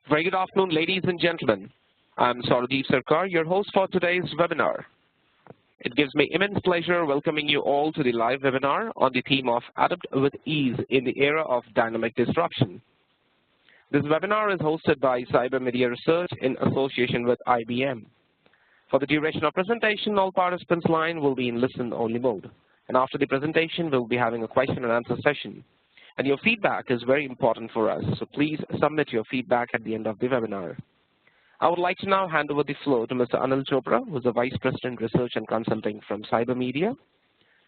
Very good afternoon, ladies and gentlemen. I'm Saurabh Sarkar, your host for today's webinar. It gives me immense pleasure welcoming you all to the live webinar on the theme of Adapt with Ease in the Era of Dynamic Disruption. This webinar is hosted by Cyber Media Research in association with IBM. For the duration of presentation, all participants' line will be in listen-only mode. And after the presentation, we'll be having a question and answer session. And your feedback is very important for us, so please submit your feedback at the end of the webinar. I would like to now hand over the floor to Mr. Anil Chopra, who is the Vice President Research and Consulting from Cyber Media,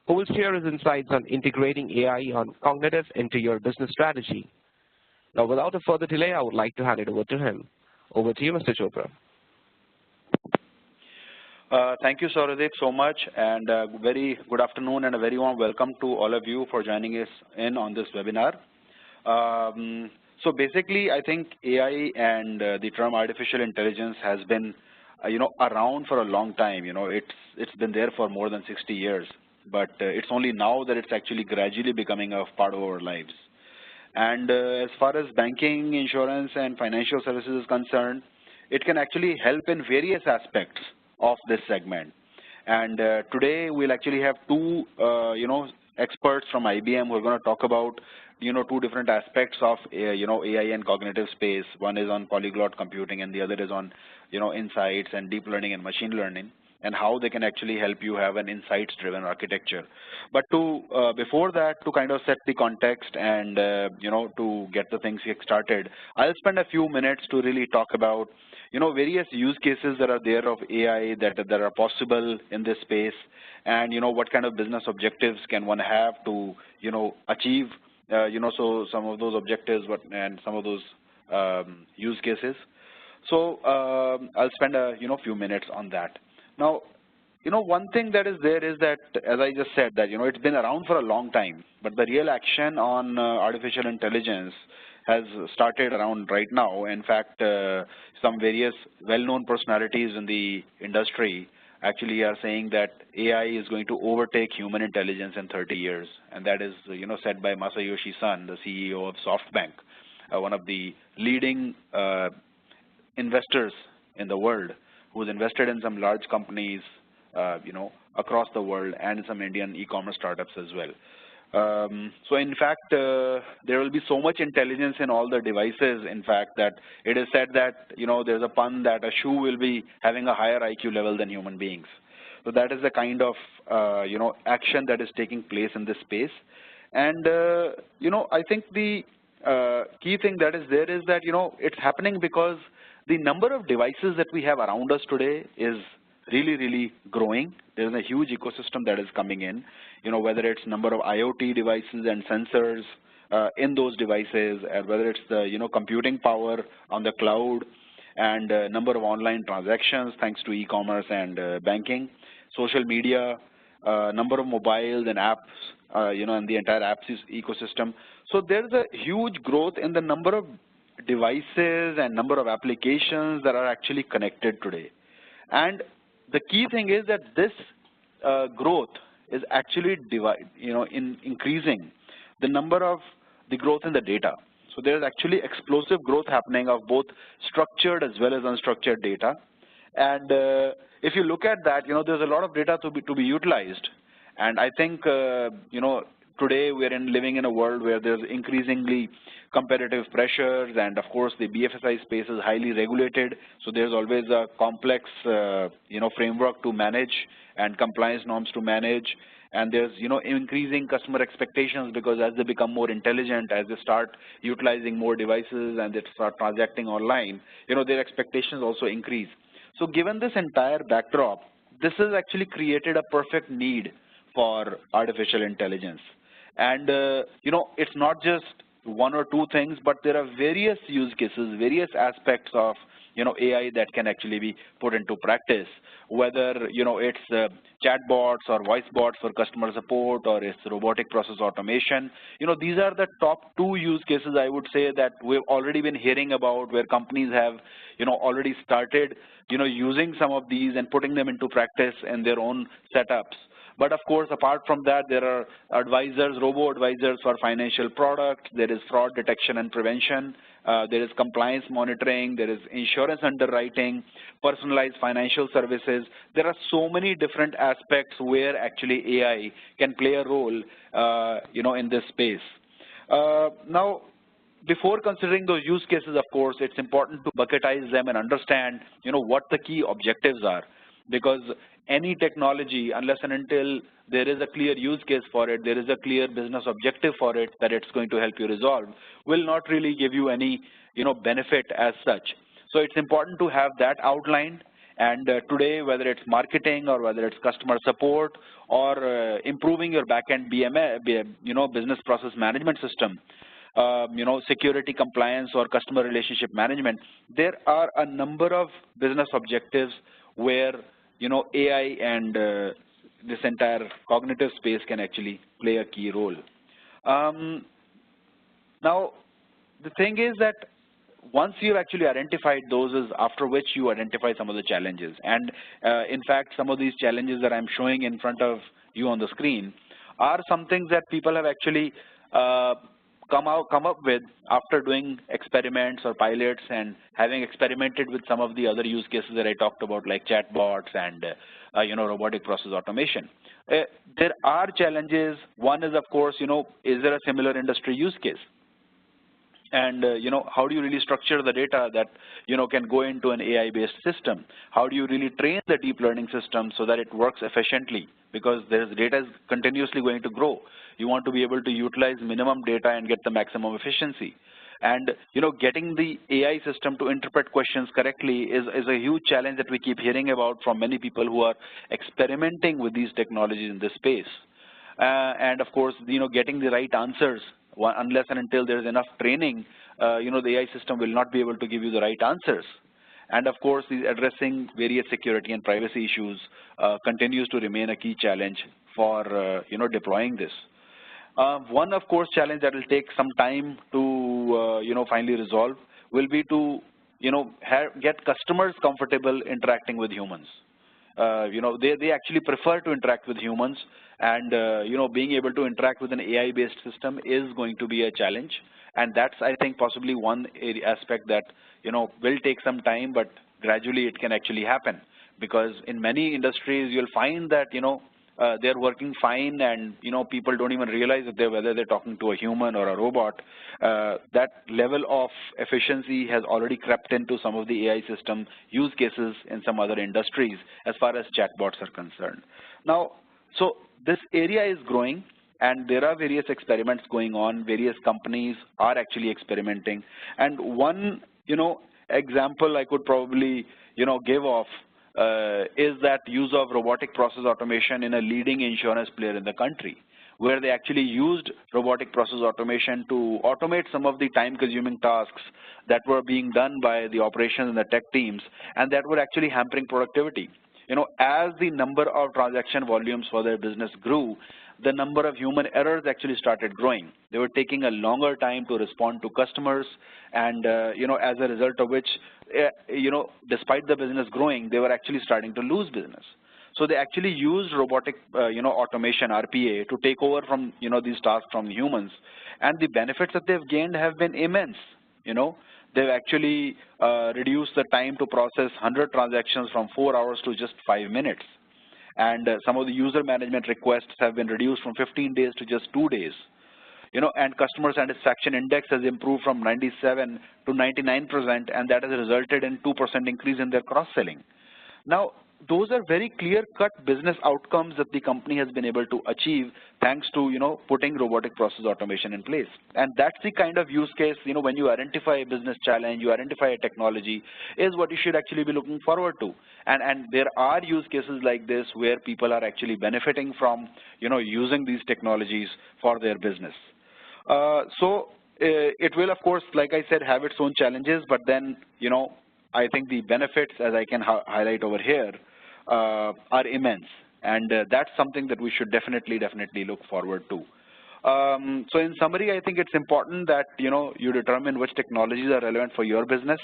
who will share his insights on integrating AI on cognitive into your business strategy. Now, without a further delay, I would like to hand it over to him. Over to you, Mr. Chopra. Thank you, Saurabh, so much, and very good afternoon and a very warm welcome to all of you for joining us in on this webinar. So basically, I think AI and the term artificial intelligence has been, around for a long time. It's been there for more than 60 years, but it's only now that it's actually gradually becoming a part of our lives. And as far as banking, insurance, and financial services is concerned, it can actually help in various aspects of this segment. And today we'll actually have two, experts from IBM who are going to talk about, two different aspects of, AI and cognitive space. One is on polyglot computing, and the other is on, insights and deep learning and machine learning, and how they can actually help you have an insights-driven architecture. But before that, to kind of set the context and, to get the things started, I'll spend a few minutes to really talk about, various use cases that are there of AI that are possible in this space, and, what kind of business objectives can one have to, achieve, so some of those objectives and some of those use cases. So I'll spend a, few minutes on that. Now, one thing that is there is that, as I just said, that, it's been around for a long time, but the real action on artificial intelligence has started around right now. In fact, some various well-known personalities in the industry actually are saying that AI is going to overtake human intelligence in 30 years. And that is, said by Masayoshi Son, the CEO of SoftBank, one of the leading investors in the world, who's invested in some large companies, across the world and some Indian e-commerce startups as well. So in fact, there will be so much intelligence in all the devices, in fact, that it is said that, there's a pun that a shoe will be having a higher IQ level than human beings. So that is the kind of, action that is taking place in this space. And, I think the key thing that is there is that, it's happening because the number of devices that we have around us today is really, really growing. There's a huge ecosystem that is coming in, whether it's number of IoT devices and sensors in those devices, and whether it's the, computing power on the cloud, and number of online transactions thanks to e-commerce and banking, social media, number of mobiles and apps, and the entire apps ecosystem. So there's a huge growth in the number of devices and number of applications that are actually connected today. And the key thing is that this growth is actually increasing the number of the growth in the data. So there's actually explosive growth happening of both structured as well as unstructured data. And if you look at that, there's a lot of data to be utilized. And I think, today we're living in a world where there's increasingly competitive pressures, and of course the BFSI space is highly regulated, so there's always a complex framework to manage and compliance norms to manage, and there's increasing customer expectations, because as they become more intelligent, as they start utilizing more devices and they start transacting online, their expectations also increase. So given this entire backdrop, this has actually created a perfect need for artificial intelligence. And, it's not just one or two things, but there are various use cases, various aspects of, AI that can actually be put into practice, whether, it's chatbots or voice bots for customer support, or it's robotic process automation. These are the top two use cases, I would say, that we've already been hearing about, where companies have, already started, using some of these and putting them into practice in their own setups. But of course, apart from that, there are advisors, robo-advisors for financial products. There is fraud detection and prevention. There is compliance monitoring. There is insurance underwriting, personalized financial services. There are so many different aspects where actually AI can play a role, in this space. Now, before considering those use cases, of course, it's important to bucketize them and understand, what the key objectives are. Because any technology, unless and until there is a clear use case for it, there is a clear business objective for it that it's going to help you resolve, will not really give you any, benefit as such. So it's important to have that outlined. And today, whether it's marketing or whether it's customer support or improving your backend business process management system, security compliance or customer relationship management, there are a number of business objectives where, AI and this entire cognitive space can actually play a key role. Now, the thing is that once you've actually identified those, is after which you identify some of the challenges. And in fact, some of these challenges that I'm showing in front of you on the screen are some things that people have actually come up with after doing experiments or pilots and having experimented with some of the other use cases that I talked about, like chatbots and robotic process automation. There are challenges. One is, of course, is there a similar industry use case? And, how do you really structure the data that, can go into an AI-based system? How do you really train the deep learning system so that it works efficiently? Because data is continuously going to grow. You want to be able to utilize minimum data and get the maximum efficiency. And, getting the AI system to interpret questions correctly is a huge challenge that we keep hearing about from many people who are experimenting with these technologies in this space. And, of course, getting the right answers. Unless and until there is enough training, the AI system will not be able to give you the right answers. And of course, addressing various security and privacy issues continues to remain a key challenge for deploying this. One, of course, challenge that will take some time to finally resolve will be to get customers comfortable interacting with humans. They actually prefer to interact with humans, and being able to interact with an AI-based system is going to be a challenge. And that's, I think, possibly one aspect that will take some time, but gradually it can actually happen. Because in many industries, you'll find that they're working fine, and people don't even realize whether they're talking to a human or a robot. That level of efficiency has already crept into some of the AI system use cases in some other industries as far as chatbots are concerned. Now, so this area is growing, and there are various experiments going on. Various companies are actually experimenting. And one example I could probably give off is that use of robotic process automation in a leading insurance player in the country, where they actually used robotic process automation to automate some of the time-consuming tasks that were being done by the operations and the tech teams, and that were actually hampering productivity. As the number of transaction volumes for their business grew, the number of human errors actually started growing. They were taking a longer time to respond to customers, and as a result of which, despite the business growing, they were actually starting to lose business. So they actually used robotic, automation, RPA, to take over from, these tasks from humans, and the benefits that they've gained have been immense. They've actually reduced the time to process 100 transactions from 4 hours to just 5 minutes. And some of the user management requests have been reduced from 15 days to just 2 days. And customer satisfaction index has improved from 97 to 99%, and that has resulted in 2% increase in their cross-selling. Now, those are very clear-cut business outcomes that the company has been able to achieve thanks to, putting robotic process automation in place. And that's the kind of use case, when you identify a business challenge, you identify a technology, is what you should actually be looking forward to. And there are use cases like this where people are actually benefiting from, using these technologies for their business. So it will, of course, like I said, have its own challenges, but then, I think the benefits, as I can highlight over here, are immense, and that's something that we should definitely look forward to. So in summary, I think it's important that you determine which technologies are relevant for your business.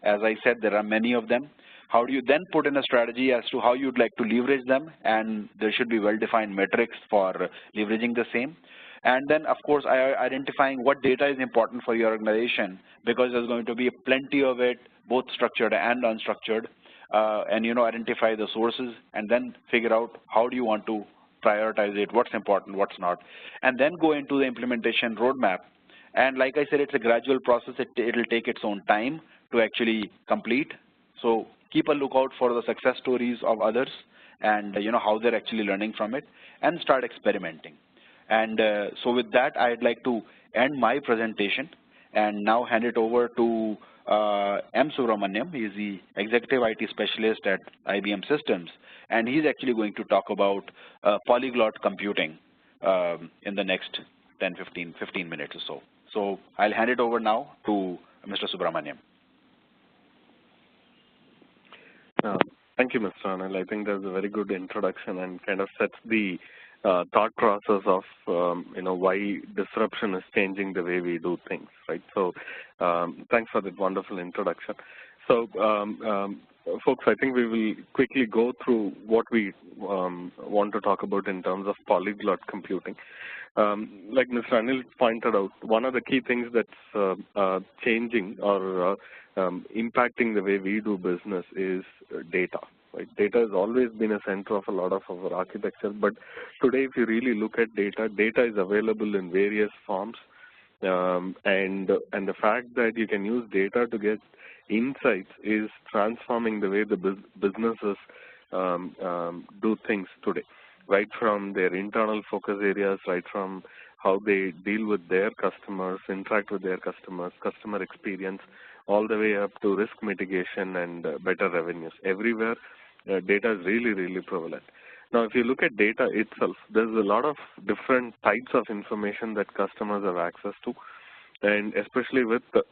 As I said, there are many of them. How do you then put in a strategy as to how you'd like to leverage them, and there should be well-defined metrics for leveraging the same. And then, of course, identifying what data is important for your organization, because there's going to be plenty of it, both structured and unstructured, and identify the sources, and then figure out how do you want to prioritize it, what's important, what's not, and then go into the implementation roadmap. And like I said, it's a gradual process. It'll take its own time to actually complete. So keep a lookout for the success stories of others, and how they're actually learning from it, and start experimenting. And so with that, I'd like to end my presentation and now hand it over to M. Subramaniam. He's the Executive IT Specialist at IBM Systems, and he's actually going to talk about polyglot computing in the next 15 minutes or so. So I'll hand it over now to Mr. Subramaniam. Thank you, Mr. Anil. I think that's a very good introduction and kind of sets the thought process of why disruption is changing the way we do things, right? So thanks for that wonderful introduction. So folks, I think we will quickly go through what we want to talk about in terms of polyglot computing. Like Mr. Anil pointed out, one of the key things that's changing or impacting the way we do business is data. Right? Data has always been a center of a lot of our architecture, but today if you really look at data, data is available in various forms, and the fact that you can use data to get insights is transforming the way the businesses do things today, right from their internal focus areas, right from how they deal with their customers, interact with their customers, customer experience, all the way up to risk mitigation and better revenues. Everywhere, data is really, really prevalent. Now, if you look at data itself, there's a lot of different types of information that customers have access to, and especially with the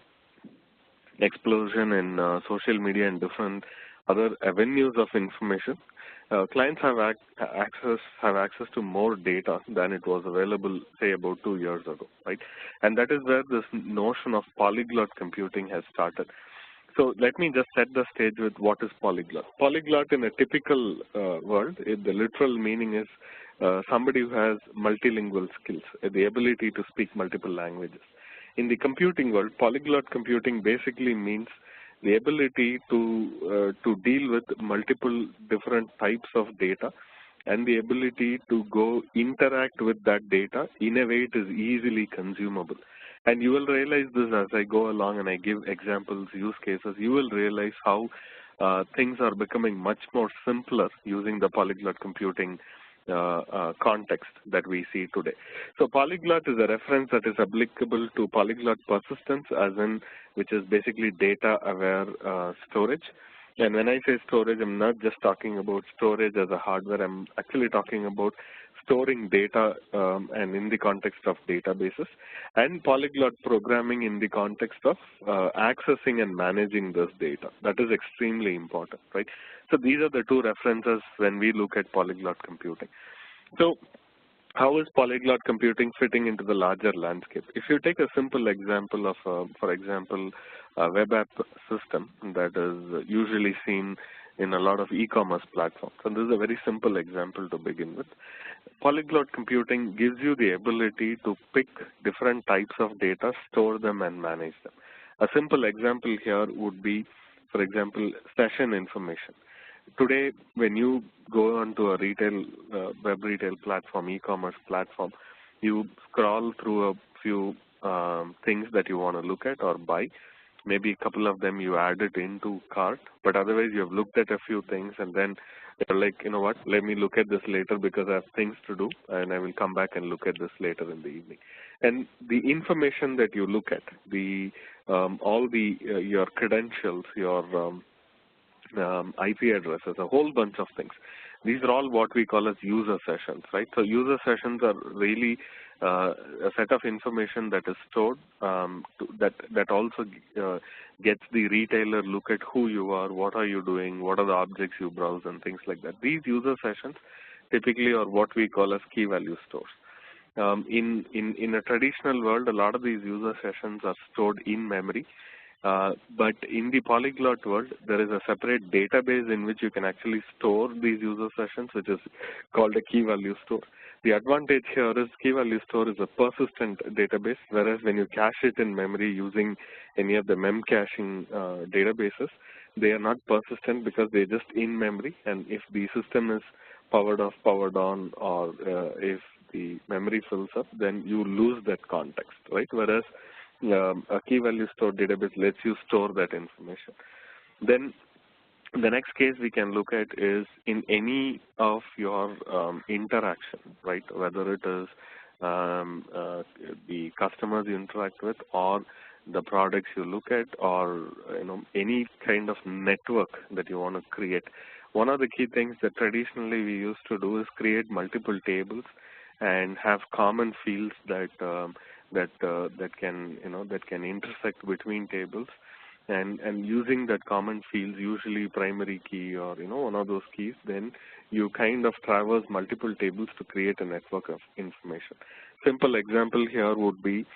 explosion in social media and different other avenues of information, clients have access to more data than it was available, say, about 2 years ago, right? And that is where this notion of polyglot computing has started. So let me just set the stage with what is polyglot. Polyglot in a typical world, the literal meaning is somebody who has multilingual skills, the ability to speak multiple languages. In the computing world, polyglot computing basically means the ability to deal with multiple different types of data, and the ability to go interact with that data in a way it is easily consumable. And you will realize this as I go along and I give examples, use cases. You will realize how things are becoming much more simpler using the polyglot computing context that we see today. So polyglot is a reference that is applicable to polyglot persistence, as in which is basically data-aware storage. And when I say storage, I'm not just talking about storage as a hardware. I'm actually talking about storing data and in the context of databases, and polyglot programming in the context of accessing and managing this data. That is extremely important, right? So these are the two references when we look at polyglot computing. So how is polyglot computing fitting into the larger landscape? If you take a simple example of, for example, a web app system that is usually seen in a lot of e-commerce platforms, and this is a very simple example to begin with. Polyglot computing gives you the ability to pick different types of data, store them, and manage them. A simple example here would be, for example, session information. Today, when you go onto a retail, web retail platform, e-commerce platform, you scroll through a few things that you want to look at or buy. Maybe a couple of them you add it into cart, but otherwise you have looked at a few things and then you're like, you know what, let me look at this later because I have things to do and I will come back and look at this later in the evening. And the information that you look at, the all the your credentials, your IP addresses, a whole bunch of things. These are all what we call as user sessions, right? So user sessions are really a set of information that is stored that also gets the retailer look at who you are, what are you doing, what are the objects you browse, and things like that. These user sessions typically are what we call as key value stores. In a traditional world, a lot of these user sessions are stored in memory, But in the polyglot world, there is a separate database in which you can actually store these user sessions, which is called a key value store. The advantage here is key value store is a persistent database, whereas when you cache it in memory using any of the memcaching databases, they are not persistent because they're just in memory, and if the system is powered off, powered on, or if the memory fills up, then you lose that context, right? Whereas a key value store database lets you store that information. Then the next case we can look at is in any of your interaction, right? Whether it is the customers you interact with, or the products you look at, or any kind of network that you want to create. One of the key things that traditionally we used to do is create multiple tables and have common fields that can intersect between tables, and using that common fields, usually primary key or one of those keys, then you kind of traverse multiple tables to create a network of information. Simple example here would be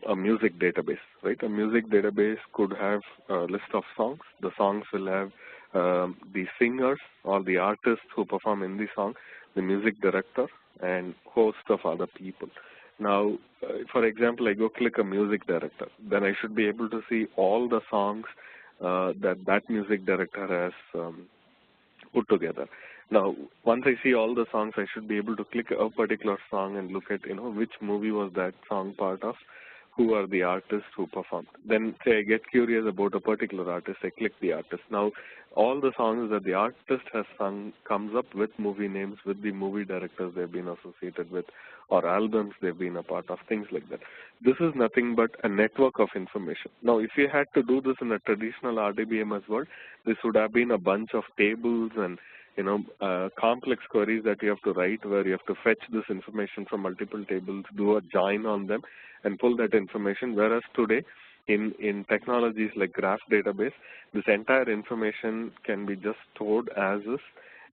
a music database, right? A music database could have a list of songs. The songs will have the singers or the artists who perform in the song, the music director, and host of other people. Now, for example, I go click a music director, then I should be able to see all the songs that music director has put together. Now, once I see all the songs, I should be able to click a particular song and look at, which movie was that song part of, who are the artists who performed. Then, say I get curious about a particular artist, I click the artist. Now, all the songs that the artist has sung comes up with movie names, with the movie directors they've been associated with, or albums they've been a part of, things like that. This is nothing but a network of information. Now, if you had to do this in a traditional RDBMS world, this would have been a bunch of tables and complex queries that you have to write, where you have to fetch this information from multiple tables, do a join on them, and pull that information. Whereas today, in technologies like Graph Database, this entire information can be just stored as is,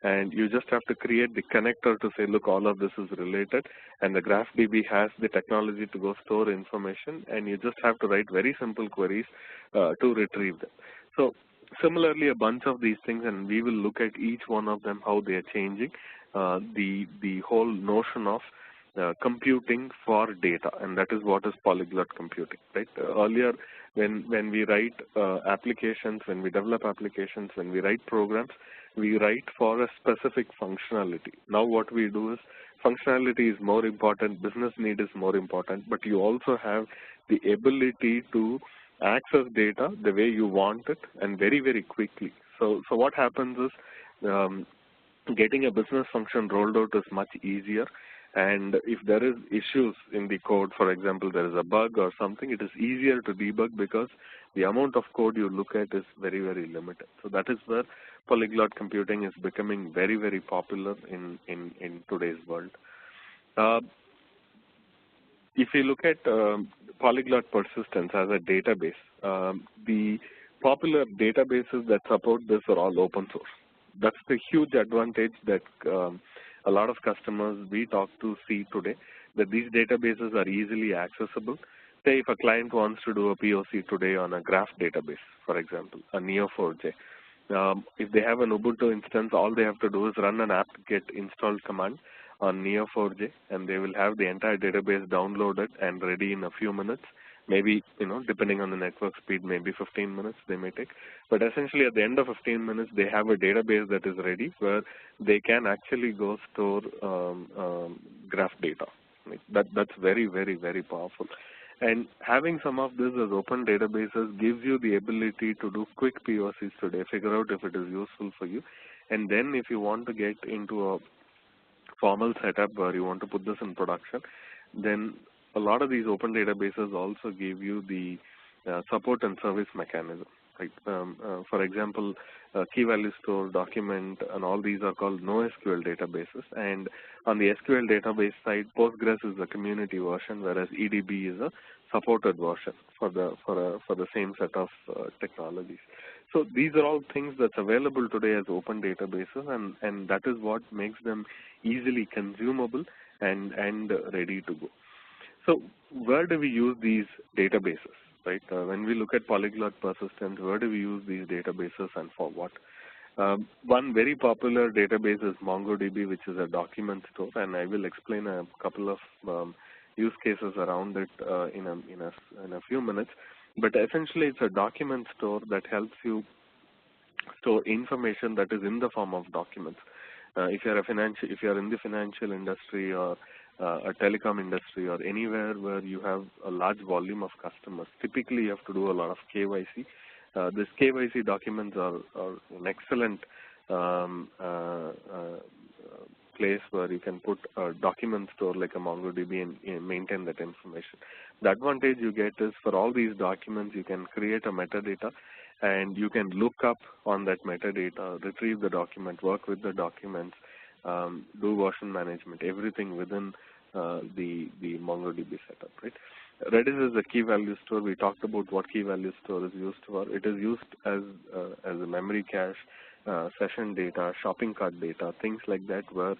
and you just have to create the connector to say, look, all of this is related, and the GraphDB has the technology to go store information, and you just have to write very simple queries to retrieve them. So similarly, a bunch of these things, and we will look at each one of them, how they are changing the whole notion of computing for data, and that is what is polyglot computing, right? Earlier, when we write applications, when we develop applications, when we write programs, we write for a specific functionality. Now what we do is, functionality is more important, business need is more important, but you also have the ability to access data the way you want it and very, very quickly. So what happens is getting a business function rolled out is much easier, and if there is issues in the code, for example, there is a bug or something, it is easier to debug because the amount of code you look at is very, very limited. So that is where polyglot computing is becoming very, very popular in today's world. If you look at polyglot persistence as a database, the popular databases that support this are all open source. That's the huge advantage that a lot of customers we talk to see today, that these databases are easily accessible. Say if a client wants to do a POC today on a graph database, for example, a Neo4j, if they have an Ubuntu instance, all they have to do is run an apt-get install command on Neo4j, and they will have the entire database downloaded and ready in a few minutes. Maybe, depending on the network speed, maybe 15 minutes they may take. But essentially at the end of 15 minutes, they have a database that is ready where they can actually go store graph data. That's very, very, very powerful. And having some of this as open databases gives you the ability to do quick POCs today, figure out if it is useful for you. And then if you want to get into a formal setup where you want to put this in production, then a lot of these open databases also give you the support and service mechanism. Right? For example, key value store, document, and all these are called NoSQL databases. And on the SQL database side, Postgres is a community version, whereas EDB is a supported version for the same set of technologies. So these are all things that's available today as open databases, and that is what makes them easily consumable and ready to go. So where do we use these databases? right? When we look at polyglot persistence, where do we use these databases and for what? One very popular database is MongoDB, which is a document store, and I will explain a couple of use cases around it in a few minutes. But essentially, it's a document store that helps you store information that is in the form of documents. If you're in the financial industry or a telecom industry or anywhere where you have a large volume of customers, typically you have to do a lot of KYC. These KYC documents are an excellent place where you can put a document store like a MongoDB and maintain that information. The advantage you get is for all these documents, you can create a metadata and you can look up on that metadata, retrieve the document, work with the documents, do version management, everything within the MongoDB setup, right? Redis is a key value store. We talked about what key value store is used for. It is used as a memory cache, session data, shopping cart data, things like that, where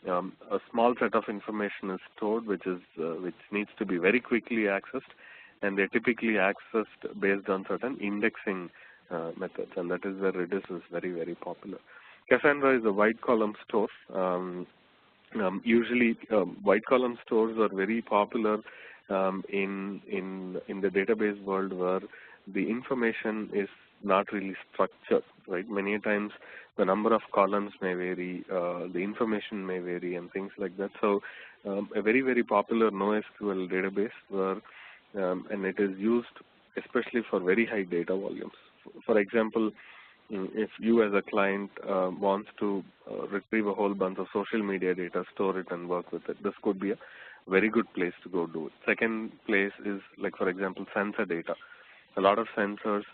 a small set of information is stored, which needs to be very quickly accessed, and they're typically accessed based on certain indexing methods, and that is where Redis is very, very popular. Cassandra is a wide column store. Usually, wide column stores are very popular in the database world where the information is not really structured, right? Many times the number of columns may vary, the information may vary, and things like that. So, a very, very popular NoSQL database where and it is used especially for very high data volumes. For example, if you as a client wants to retrieve a whole bunch of social media data, store it and work with it, this could be a very good place to go do it. Second place is, like, for example, sensor data. A lot of sensors,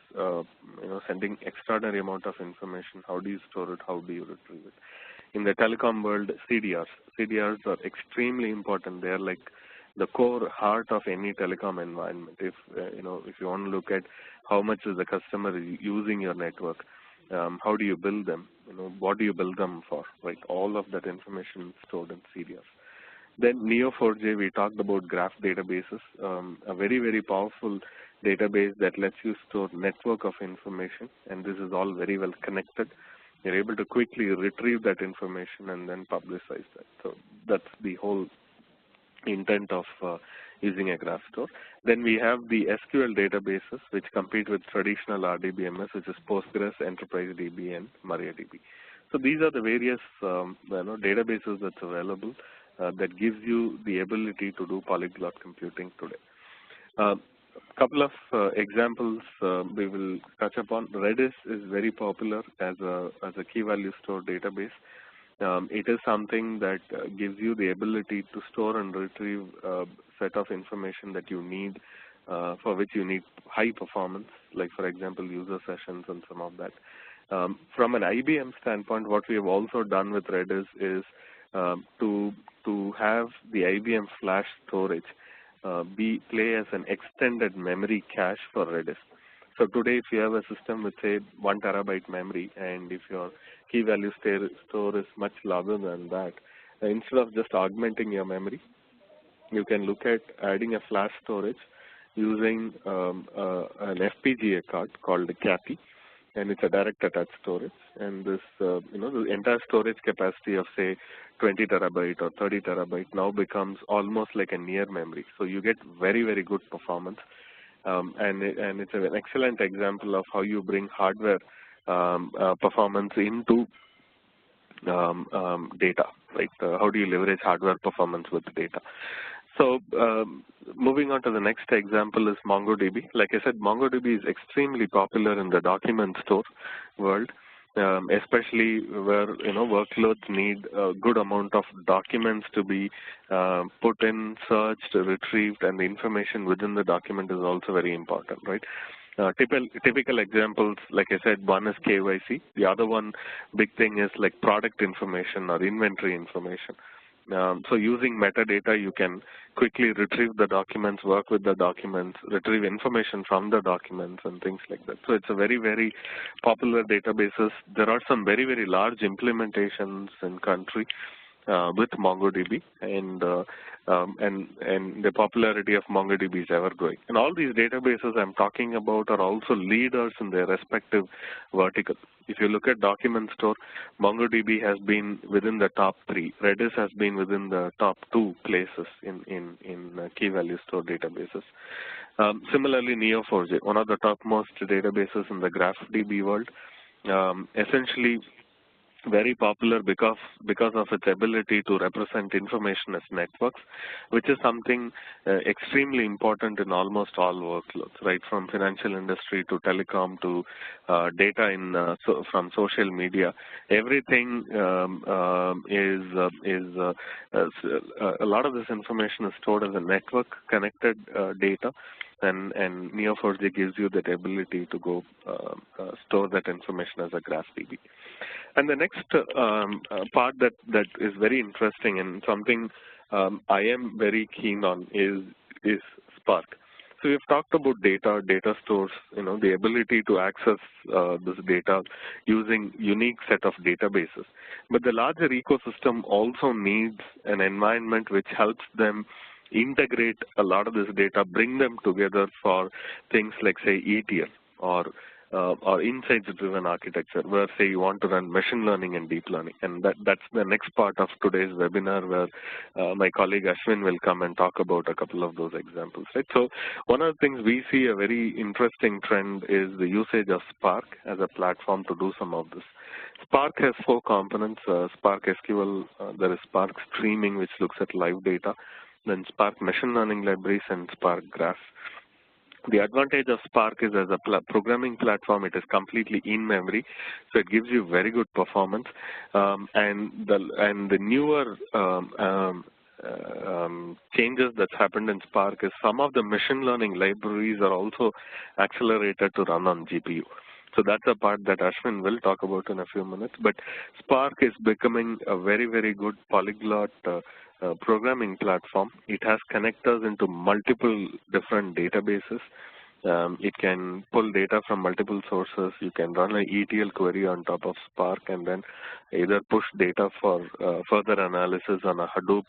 sending extraordinary amount of information. How do you store it? How do you retrieve it? In the telecom world, CDRs. CDRs are extremely important. They are like the core heart of any telecom environment. If you want to look at how much is the customer using your network, how do you build them? What do you build them for? Right? All of that information is stored in CDRs. Then Neo4j, we talked about graph databases, a very, very powerful database that lets you store network of information, and this is all very well connected. You're able to quickly retrieve that information and then publicize that. So that's the whole intent of using a graph store. Then we have the SQL databases, which compete with traditional RDBMS, which is Postgres, Enterprise DB, and MariaDB. So these are the various databases that's available that gives you the ability to do polyglot computing today. Couple of examples we will touch upon. Redis is very popular as a key value store database. It is something that gives you the ability to store and retrieve a set of information that you need, for which you need high performance, like, for example, user sessions and some of that. From an IBM standpoint, what we have also done with Redis is to have the IBM flash storage play as an extended memory cache for Redis. So today, if you have a system with, say, 1 terabyte memory, and if your key value store is much larger than that, instead of just augmenting your memory, you can look at adding a flash storage using an FPGA card called CAPI, and it's a direct attached storage. And this, the entire storage capacity of, say, 20 terabyte or 30 terabyte now becomes almost like a near memory. So you get very, very good performance. And it's an excellent example of how you bring hardware performance into data, right? How do you leverage hardware performance with data? So moving on to the next example is MongoDB. Like I said, MongoDB is extremely popular in the document store world, especially where workloads need a good amount of documents to be put in, searched, retrieved, and the information within the document is also very important, right? Typical examples, like I said, one is KYC. The other one big thing is like product information or inventory information. So using metadata, you can quickly retrieve the documents, work with the documents, retrieve information from the documents and things like that. So it's a very, very popular databases. There are some very, very large implementations in country with MongoDB, and the popularity of MongoDB is ever growing. And all these databases I'm talking about are also leaders in their respective verticals. If you look at document store, MongoDB has been within the top 3. Redis has been within the top 2 places in key value store databases. Similarly, Neo4j, one of the topmost databases in the GraphDB world, essentially very popular because of its ability to represent information as networks, which is something extremely important in almost all workloads, right, from financial industry to telecom to data from social media. Everything is a lot of this information is stored as a network connected data. And Neo4j gives you that ability to go store that information as a GraphDB. And the next part that is very interesting and something I am very keen on is Spark. So we've talked about data stores, the ability to access this data using unique set of databases. But the larger ecosystem also needs an environment which helps them integrate a lot of this data, bring them together for things like, say, ETL or insights-driven architecture, where, say, you want to run machine learning and deep learning. And that's the next part of today's webinar, where my colleague Ashwin will come and talk about a couple of those examples. Right? So one of the things we see a very interesting trend is the usage of Spark as a platform to do some of this. Spark has 4 components, Spark SQL, there is Spark Streaming, which looks at live data, then Spark Machine Learning Libraries, and Spark Graph. The advantage of Spark is as a programming platform, it is completely in memory, so it gives you very good performance. And the newer changes that's happened in Spark is some of the machine learning libraries are also accelerated to run on GPU. So that's a part that Ashwin will talk about in a few minutes. But Spark is becoming a very, very good polyglot programming platform. It has connectors into multiple different databases. It can pull data from multiple sources. You can run an ETL query on top of Spark and then either push data for further analysis on a Hadoop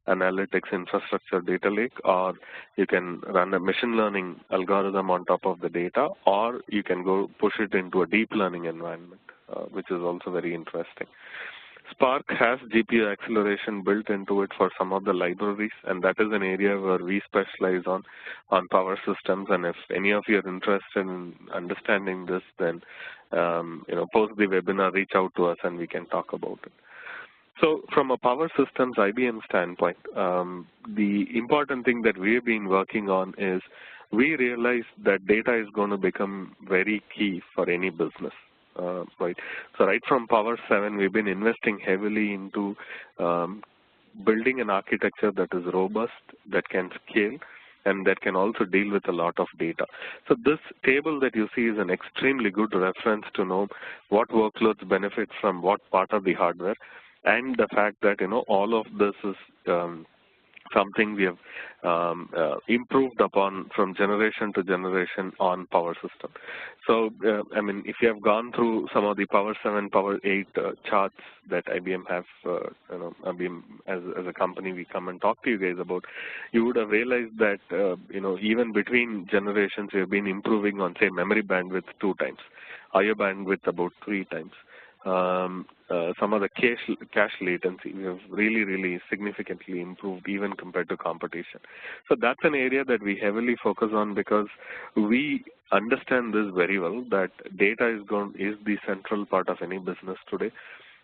analytics infrastructure data lake, or you can run a machine learning algorithm on top of the data, or you can go push it into a deep learning environment, which is also very interesting. Spark has GPU acceleration built into it for some of the libraries, and that is an area where we specialize on power systems. And if any of you are interested in understanding this, then post the webinar, reach out to us, and we can talk about it. So from a power systems IBM standpoint, the important thing that we've been working on is we realize that data is going to become very key for any business. Right. So right from Power 7, we've been investing heavily into building an architecture that is robust, that can scale, and that can also deal with a lot of data. So this table that you see is an extremely good reference to know what workloads benefit from what part of the hardware, and the fact that all of this is something we have improved upon from generation to generation on Power System. So, I mean, if you have gone through some of the Power 7, Power 8 charts that IBM have, IBM as a company we come and talk to you guys about, you would have realized that, even between generations, we have been improving on, say, memory bandwidth 2 times, IO bandwidth about 3 times. Some of the cache latency, we have really significantly improved even compared to competition. So that's an area that we heavily focus on because we understand this very well, that data is the central part of any business today.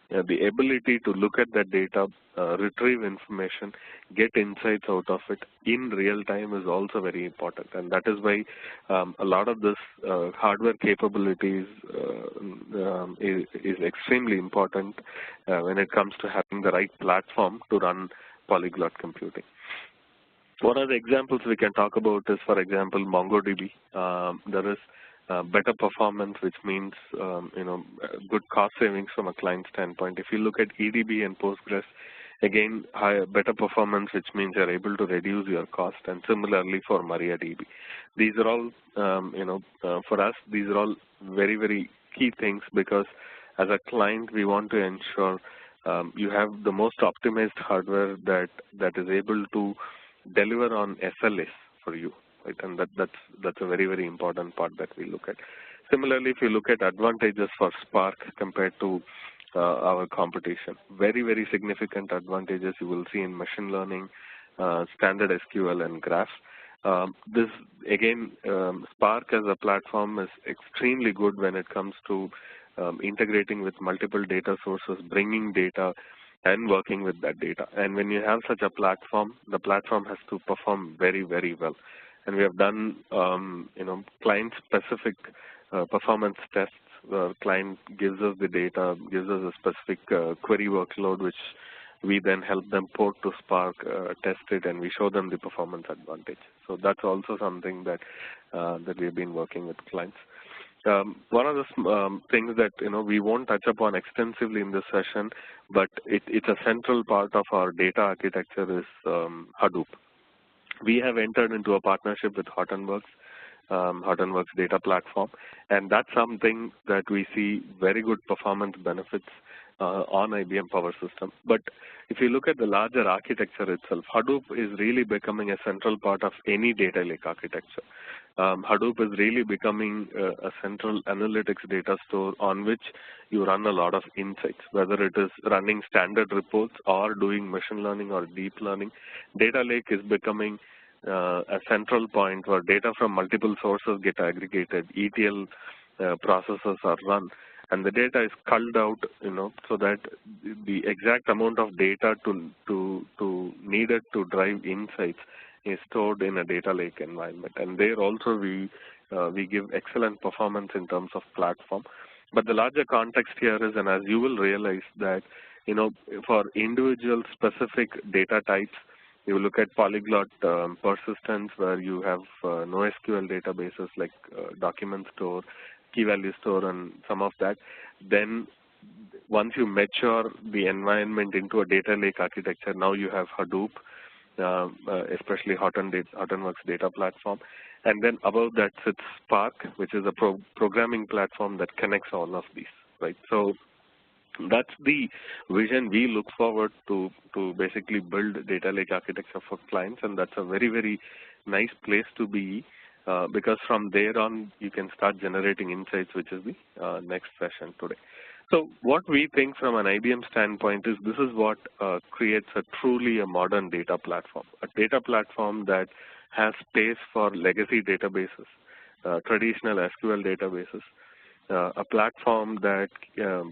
The ability to look at that data, retrieve information, get insights out of it in real time is also very important. And that is why a lot of this hardware capabilities is extremely important when it comes to having the right platform to run polyglot computing. One of the examples we can talk about is, for example, MongoDB. There is better performance, which means good cost savings from a client standpoint. If you look at EDB and Postgres, again, better performance, which means you're able to reduce your cost. And similarly for MariaDB, these are all, for us, these are all very key things because as a client, we want to ensure you have the most optimized hardware that is able to deliver on SLAs for you, right? And that's a very, very important part that we look at. Similarly, if you look at advantages for Spark compared to our competition, very, very significant advantages you will see in machine learning, standard SQL, and graph. This again, Spark as a platform is extremely good when it comes to integrating with multiple data sources, bringing data, and working with that data. And when you have such a platform, the platform has to perform very, very well. And we have done, client-specific performance tests. The client gives us the data, gives us a specific query workload, which we then help them port to Spark, test it, and we show them the performance advantage. So that's also something that we've been working with clients. One of the things that we won't touch upon extensively in this session, but it's a central part of our data architecture is Hadoop. We have entered into a partnership with Hortonworks, Hortonworks data platform, and that's something that we see very good performance benefits on IBM Power System. But if you look at the larger architecture itself, Hadoop is really becoming a central part of any data lake architecture. Hadoop is really becoming a central analytics data store on which you run a lot of insights, whether it is running standard reports or doing machine learning or deep learning. Data lake is becoming a central point where data from multiple sources get aggregated, ETL processes are run, and the data is culled out, so that the exact amount of data to needed to drive insights is stored in a data lake environment. And there also we give excellent performance in terms of platform. But the larger context here is, and as you will realize that, for individual specific data types, you look at polyglot persistence where you have NoSQL databases like document store, key value store, and some of that. Then once you mature the environment into a data lake architecture, now you have Hadoop, especially Hortonworks data platform. And then above that sits Spark, which is a programming platform that connects all of these, right? So that's the vision we look forward to basically build data lake architecture for clients, and that's a very, very nice place to be because from there on you can start generating insights, which is the next session today. So what we think from an IBM standpoint is this is what creates a truly a modern data platform, a data platform that has space for legacy databases, traditional SQL databases, a platform that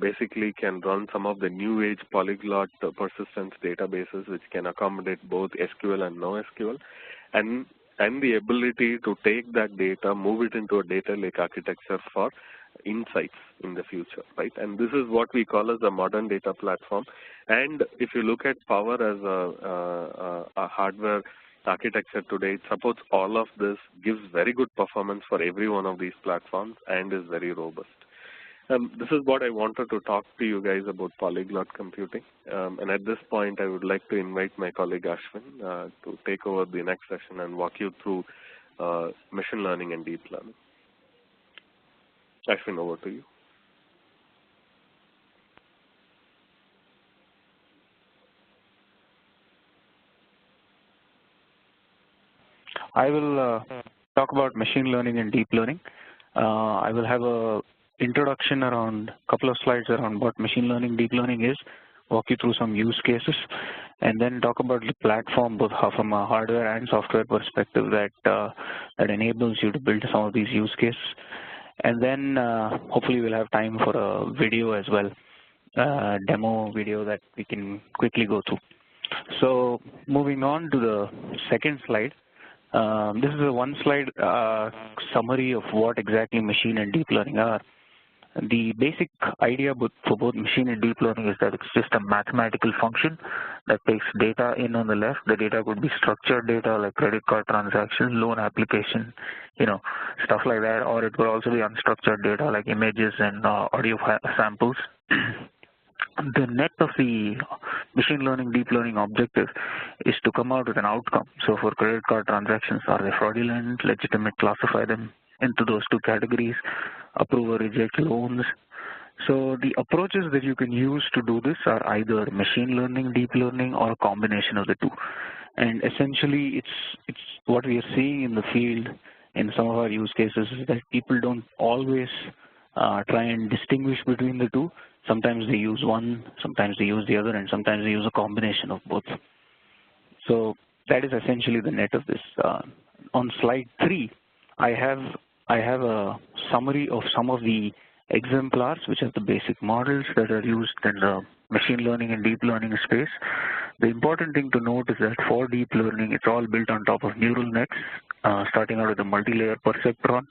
basically can run some of the new age polyglot persistence databases, which can accommodate both SQL and NoSQL, and the ability to take that data, move it into a data lake architecture for insights in the future, right? And this is what we call as a modern data platform. And if you look at Power as a hardware architecture today, it supports all of this, gives very good performance for every one of these platforms, and is very robust. This is what I wanted to talk to you guys about polyglot computing. And at this point, I would like to invite my colleague Ashwin to take over the next session and walk you through machine learning and deep learning. Ashwin, over to you. I will talk about machine learning and deep learning. I will have a introduction around a couple of slides around what machine learning, deep learning is, walk you through some use cases, and then talk about the platform both from a hardware and software perspective that enables you to build some of these use cases. And then hopefully we'll have time for a video as well, demo video that we can quickly go through. So moving on to the second slide. This is a one-slide summary of what exactly machine and deep learning are. The basic idea for both machine and deep learning is that it's just a mathematical function that takes data in on the left. The data could be structured data like credit card transactions, loan application, stuff like that, or it could also be unstructured data like images and audio samples. The net of the machine learning, deep learning objective is to come out with an outcome. So for credit card transactions, are they fraudulent, legitimate, classify them into those two categories, approve or reject loans, So the approaches that you can use to do this are either machine learning, deep learning, or a combination of the two. And essentially, it's what we are seeing in the field in some of our use cases is that people don't always try and distinguish between the two. Sometimes they use one, sometimes they use the other, and sometimes they use a combination of both. So that is essentially the net of this. On slide 3, I have a summary of some of the exemplars, which are the basic models that are used in the machine learning and deep learning space. The important thing to note is that for deep learning, it's all built on top of neural nets, starting out with the multi-layer perceptron.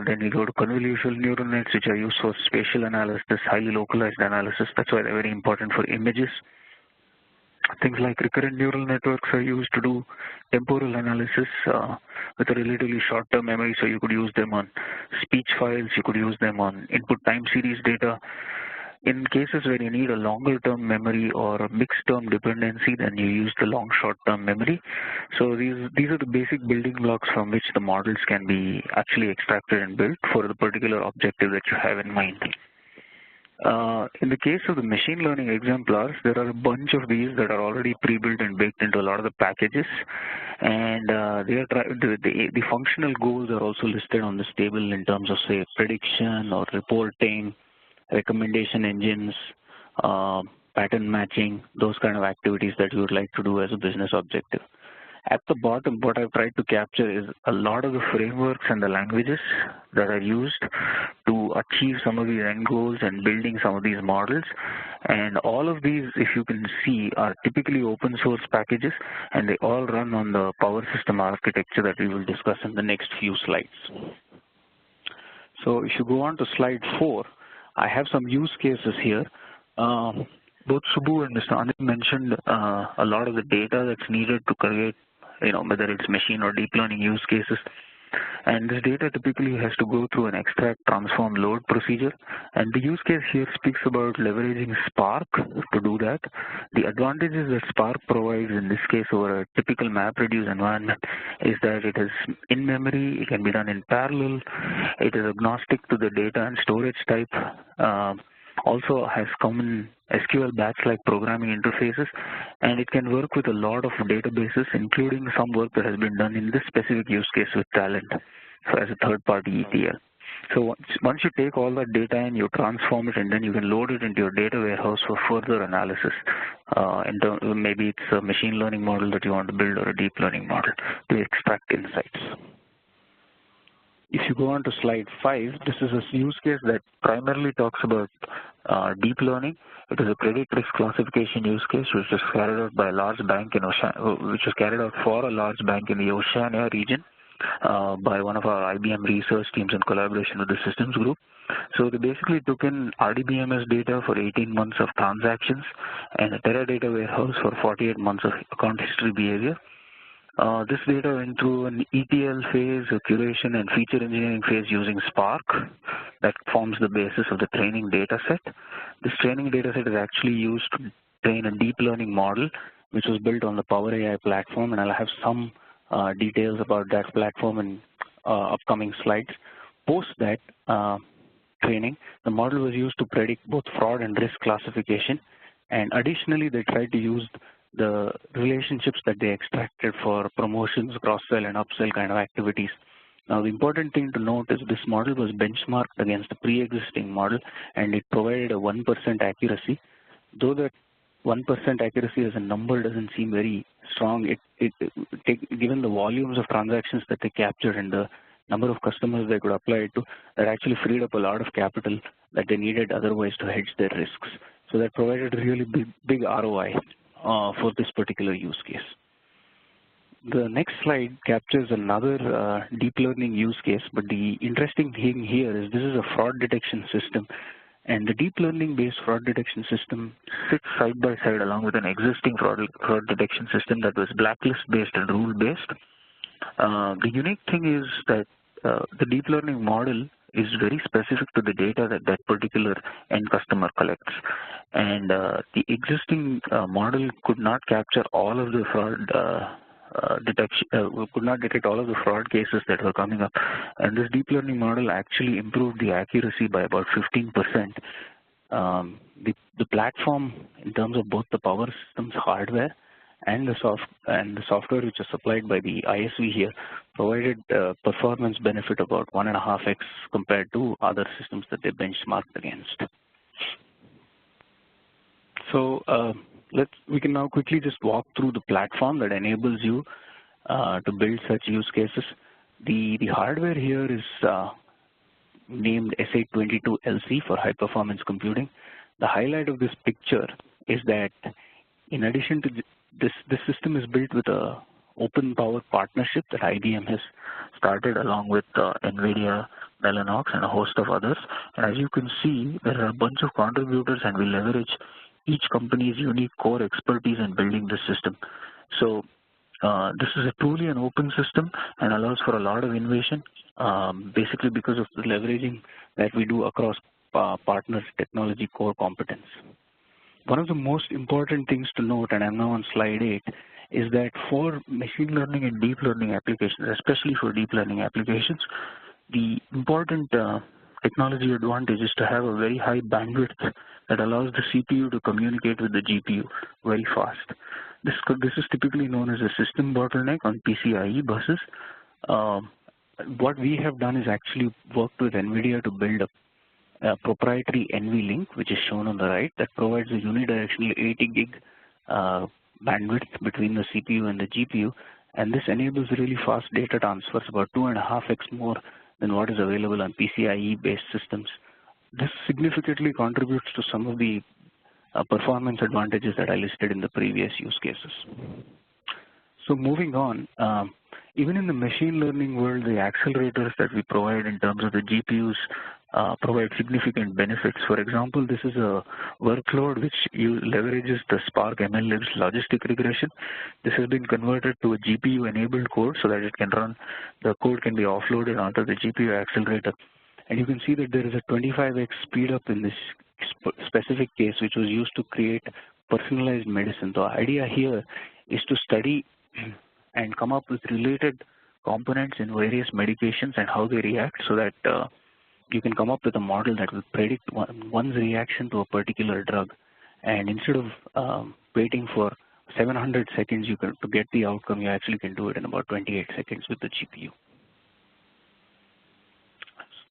Then you go to convolutional neural nets, which are used for spatial analysis, highly localized analysis. That's why they're very important for images. Things like recurrent neural networks are used to do temporal analysis with a relatively short-term memory, so you could use them on speech files, you could use them on input time series data. In cases where you need a longer-term memory or a mixed-term dependency, then you use the long short-term memory. So these are the basic building blocks from which the models can be actually extracted and built for the particular objective that you have in mind. In the case of the machine learning exemplars, there are a bunch of these that are already pre-built and baked into a lot of the packages, and the functional goals are also listed on this table in terms of, say, prediction or reporting, recommendation engines, pattern matching, those kind of activities that you would like to do as a business objective. At the bottom, what I've tried to capture is a lot of the frameworks and the languages that are used to achieve some of these end goals and building some of these models. And all of these, if you can see, are typically open source packages, and they all run on the power system architecture that we will discuss in the next few slides. So if you go on to slide 4, I have some use cases here. Both Subbu and Mr. Anil mentioned a lot of the data that's needed to create, whether it's machine or deep learning use cases. And this data typically has to go through an extract, transform, load procedure. And the use case here speaks about leveraging Spark to do that. The advantages that Spark provides in this case over a typical MapReduce environment is that it is in memory, it can be done in parallel, it is agnostic to the data and storage type, also has common SQL batch-like programming interfaces, and it can work with a lot of databases, including some work that has been done in this specific use case with Talend, so as a third-party ETL. So once you take all that data and you transform it, and then you can load it into your data warehouse for further analysis. Maybe it's a machine learning model that you want to build or a deep learning model to extract insights. If you go on to slide 5, this is a use case that primarily talks about deep learning. It is a credit risk classification use case which was carried out by a large bank in for a large bank in the Oceania region by one of our IBM research teams in collaboration with the systems group. So they basically took in RDBMS data for 18 months of transactions and a Teradata warehouse for 48 months of account history behavior. This data went through an ETL phase, a curation and feature engineering phase using Spark that forms the basis of the training data set. This training data set is actually used to train a deep learning model which was built on the Power AI platform, and I'll have some details about that platform in upcoming slides. Post that training, the model was used to predict both fraud and risk classification, and additionally they tried to use the relationships that they extracted for promotions, cross-sell and upsell kind of activities. Now, the important thing to note is this model was benchmarked against a pre-existing model, and it provided a 1% accuracy. Though that 1% accuracy as a number doesn't seem very strong, given the volumes of transactions that they captured and the number of customers they could apply it to, that actually freed up a lot of capital that they needed otherwise to hedge their risks. So that provided a really big ROI. For this particular use case. The next slide captures another deep learning use case, but the interesting thing here is this is a fraud detection system, and the deep learning based fraud detection system sits side by side along with an existing fraud detection system that was blacklist based and rule based. The unique thing is that the deep learning model is very specific to the data that that particular end customer collects. And the existing model could not capture all of the fraud we could not detect all of the fraud cases that were coming up. And this deep learning model actually improved the accuracy by about 15%. The platform, in terms of both the power systems hardware and the software which is supplied by the ISV here, provided performance benefit about 1.5x compared to other systems that they benchmarked against. So we can now quickly just walk through the platform that enables you to build such use cases. The hardware here is named S822LC for high performance computing. The highlight of this picture is that in addition to this system is built with a open power partnership that IBM has started along with NVIDIA, Mellanox, and a host of others. And as you can see, there are a bunch of contributors, and we leverage each company's unique core expertise in building this system. So this is truly an open system and allows for a lot of innovation, basically because of the leveraging that we do across partners' technology core competence. One of the most important things to note, and I'm now on slide 8, is that for machine learning and deep learning applications, especially for deep learning applications, the important technology advantage is to have a very high bandwidth that allows the CPU to communicate with the GPU very fast. This is typically known as a system bottleneck on PCIe buses. What we have done is actually worked with NVIDIA to build a proprietary NVLink, which is shown on the right, that provides a unidirectional 80 gig bandwidth between the CPU and the GPU, and this enables really fast data transfers, about 2.5x more than what is available on PCIe-based systems. This significantly contributes to some of the performance advantages that I listed in the previous use cases. So moving on, even in the machine learning world, the accelerators that we provide in terms of the GPUs provide significant benefits. For example, this is a workload which leverages the Spark MLlibs logistic regression. This has been converted to a GPU-enabled code so that it can run, the code can be offloaded onto the GPU accelerator. And you can see that there is a 25x speed up in this specific case, which was used to create personalized medicine. The idea here is to study and come up with related components in various medications and how they react, so that you can come up with a model that will predict one's reaction to a particular drug. And instead of waiting for 700 seconds to get the outcome, you actually can do it in about 28 seconds with the GPU.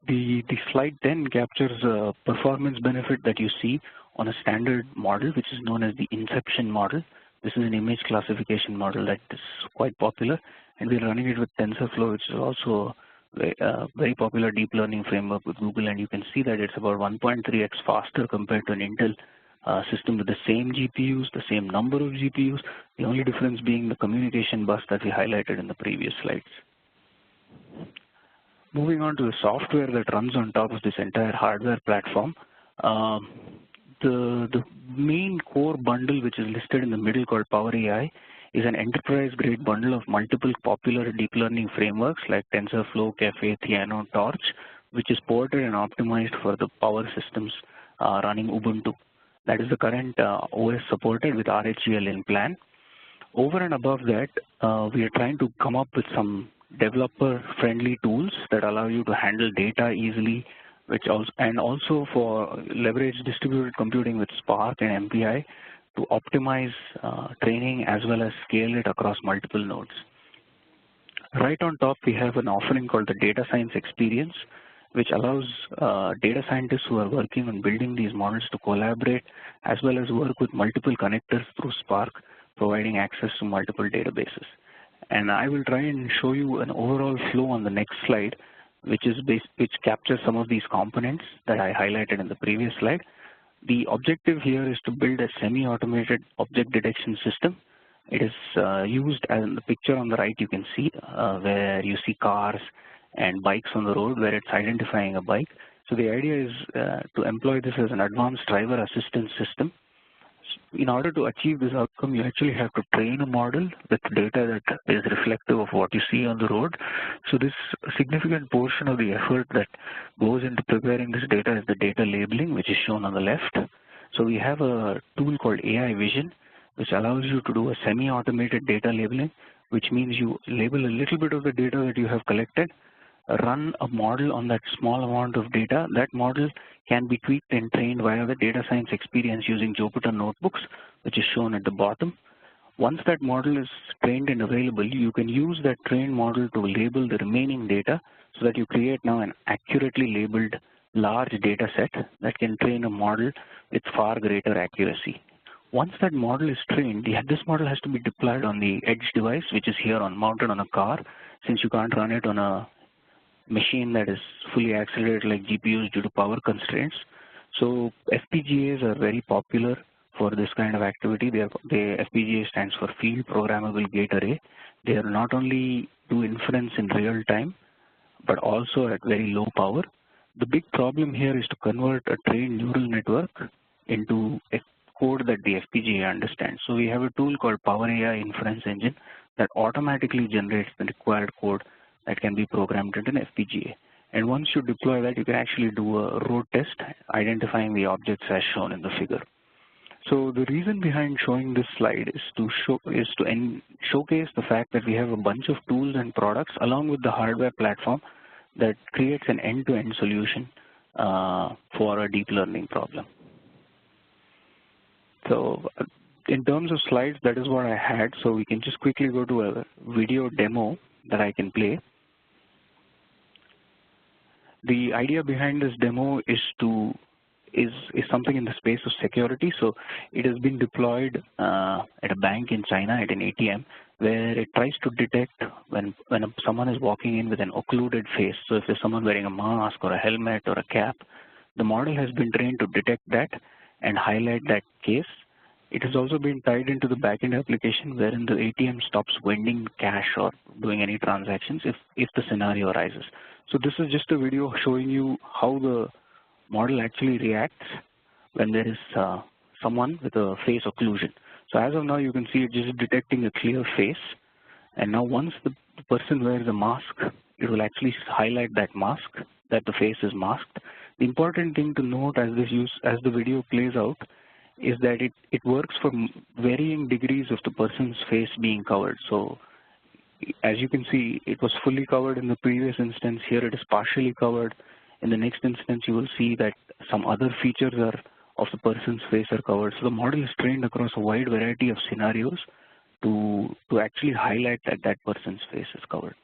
The slide 10 captures a performance benefit that you see on a standard model, which is known as the Inception model. This is an image classification model that is quite popular, and we're running it with TensorFlow, which is also a very popular deep learning framework with Google, and you can see that it's about 1.3x faster compared to an Intel system with the same GPUs, the same number of GPUs, the only difference being the communication bus that we highlighted in the previous slides. Moving on to the software that runs on top of this entire hardware platform, the main core bundle, which is listed in the middle, called Power AI, is an enterprise-grade bundle of multiple popular deep learning frameworks like TensorFlow, Caffe, Theano, Torch, which is ported and optimized for the power systems running Ubuntu. That is the current OS supported with RHEL in plan. Over and above that, we are trying to come up with some developer-friendly tools that allow you to handle data easily, and also for leverage distributed computing with Spark and MPI to optimize training as well as scale it across multiple nodes. Right on top, we have an offering called the Data Science Experience, which allows data scientists who are working on building these models to collaborate as well as work with multiple connectors through Spark, providing access to multiple databases. And I will try and show you an overall flow on the next slide, which captures some of these components that I highlighted in the previous slide. The objective here is to build a semi-automated object detection system. It is used, as in the picture on the right you can see, where you see cars and bikes on the road where it's identifying a bike. So the idea is to employ this as an advanced driver assistance system. In order to achieve this outcome, you actually have to train a model with data that is reflective of what you see on the road. So this significant portion of the effort that goes into preparing this data is the data labeling, which is shown on the left. So we have a tool called AI Vision, which allows you to do a semi-automated data labeling which means you label a little bit of the data that you have collected, run a model on that small amount of data. That model can be tweaked and trained via the data science experience using Jupyter Notebooks, which is shown at the bottom. Once that model is trained and available, you can use that trained model to label the remaining data so that you create now an accurately labeled large data set that can train a model with far greater accuracy. Once that model is trained, this model has to be deployed on the edge device, which is here mounted on a car, since you can't run it on a machine that is fully accelerated like GPUs due to power constraints. So FPGAs are very popular for this kind of activity. The FPGA stands for Field Programmable Gate Array. They are not only do inference in real time, but also at very low power. The big problem here is to convert a trained neural network into a code that the FPGA understands. So we have a tool called Power AI Inference Engine that automatically generates the required code that can be programmed into an FPGA. And once you deploy that, you can actually do a road test identifying the objects as shown in the figure. So the reason behind showing this slide is to showcase the fact that we have a bunch of tools and products along with the hardware platform that creates an end-to-end solution for a deep learning problem. So in terms of slides, that is what I had. So we can just quickly go to a video demo that I can play. The idea behind this demo is something in the space of security. So it has been deployed at a bank in China at an ATM, where it tries to detect when someone is walking in with an occluded face. So if there's someone wearing a mask or a helmet or a cap, the model has been trained to detect that and highlight that case. It has also been tied into the backend application wherein the ATM stops vending cash or doing any transactions if the scenario arises. So this is just a video showing you how the model actually reacts when there is someone with a face occlusion. So as of now, you can see it just detecting a clear face. And now once the person wears a mask, it will actually highlight that mask, that the face is masked. The important thing to note as the video plays out is that it works for varying degrees of the person's face being covered. So as you can see, it was fully covered in the previous instance. Here it is partially covered. In the next instance, you will see that some other features of the person's face are covered. So the model is trained across a wide variety of scenarios to actually highlight that that person's face is covered.